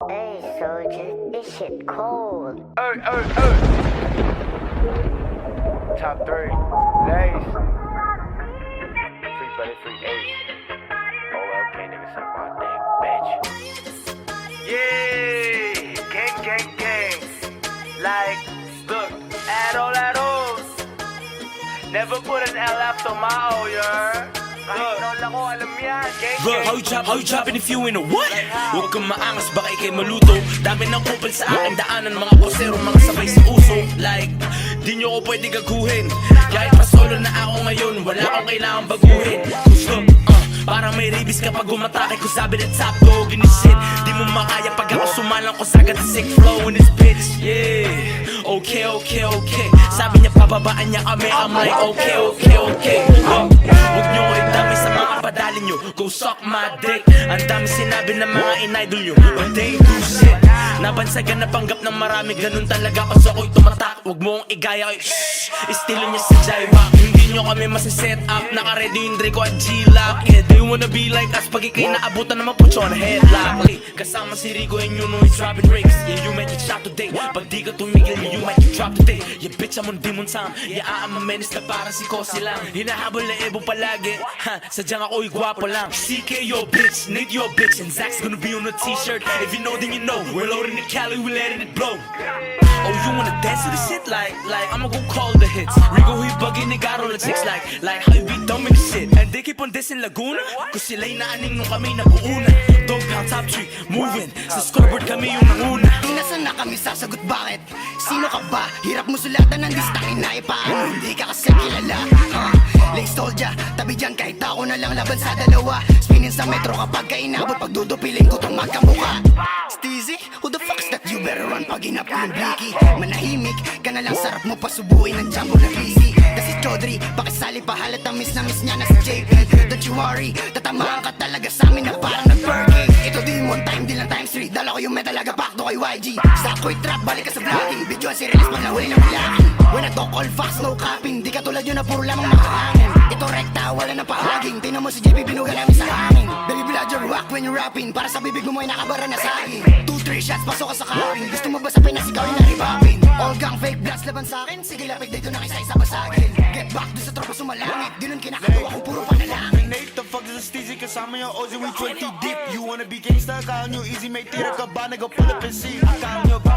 Hey soldier, this shit cold. Top 3, Lace. Free buddy, free ace. OLK nigga suck my dick, bitch. Yeah, gang. Like, look, add all. Never put an L after my O, Bro, how you dropping if you in a what? Huwag kang maangas, baka ikay maluto. Dami ng kupal sa aking daanan, mga posero, mga sabay sa uso. Like, di nyo ko pwede gaguhin. Kahit pa solo na ako ngayon, wala akong kailangan baguhin. Gusto, parang may rabies kapag umatake ko sabi na top go, ginisit. Di mo makaya pag ako sumalang ko sagad the sick flow in this bitch. Yeah, okay. Sabi niya pababaan niya kami, I'm like okay. Huwag nyo ko idami sa mga padali nyo, go suck my dick. Ang dami sinabi ng mga in-idol nyo, but they do shit. Nabansagan na panggap ng marami, ganun talaga pas ako'y tumatak. Huwag mo kong igaya ko, estilo niya sa Jaiwa. Hindi nyo kami masiset up, nakaready yung Draco at G-Lock. Yeah, they wanna be like us, pag ikay naabutan naman put you on a headlock. Kasama si Rico and you know he's dropping rings. Yeah, you might get shot today, pag di ka tumigil, you might get dropped today. Yeah, bitch, I'm on demon time. Yeah, I'm a menace na parang si Kosi lang. Hinahabol na Ebo palagi, ha, sadyang ako'y gwapo lang. CK your bitch, Nate your bitch, and Zach's gonna be on a t-shirt. If you know then you know, we're loading the Cali, we're letting it blow. Oh, you wanna dance to this shit? Like, I'ma go call the hits. Rico, he bugging, they got all the chicks. Like, how you be dumb in this shit? And they keep on dissing Laguna, cause sila'y naaning nung kami nabuuna. Doghound top 3, moving, sa scoreboard kami yung nanguna. Inasan na kami sasagot bakit? Sino ka ba? Hirap mo sulatan ng listangin na ipaano. Hindi ka kasi kilala. Lace soldier, tabi dyan kahit ako na lang laban sa dalawa. Spinning sa metro kapag kainabot, pagdudupiling ko tong magkamuka. Steezy, who the fuck's that? You better run pag inap ko yung blicky. Manahimik ka na lang, sarap mo pasubuin ng jumbo na busy. Kasi Chodri, pakisali pa halat ang miss na miss niya na sa JP. Don't you worry, tatamaan ka talaga sa amin na parang nag-perky. Ito di one time, di lang times 3. Dala ko yung metal agapakto kay YG. Sako'y trap, balik ka sa vlogging. Videoan si Rilis pag nahuli ng bilangin. When I talk all facts, no capping. Di ka tulad yun na puro lamang makahangin. Ito rekta, wala na pahaging. Tingnan mo si JP, binuga namin sa hangin. Baby blood your rock when you're rapping. Para sa bibig mo ay nakabara na saging. 2-3 shots, pasok ka sa karing. Gusto mo ba sa Pinas, ikaw yung naribapin? All gang fake bloods laban sa'kin. Sige lapit dito na kisa-isa basagin. Get back doon sa tropa sumalangit. Di nun kinakagawa ko puro panalangin. Nate, the fuck is a steezy? Kasama yung Ozy, we 20 deep. You wanna be gangsta? Akala nyo easy, may tira ka ba? Nag-pull up and see. Akala nyo ba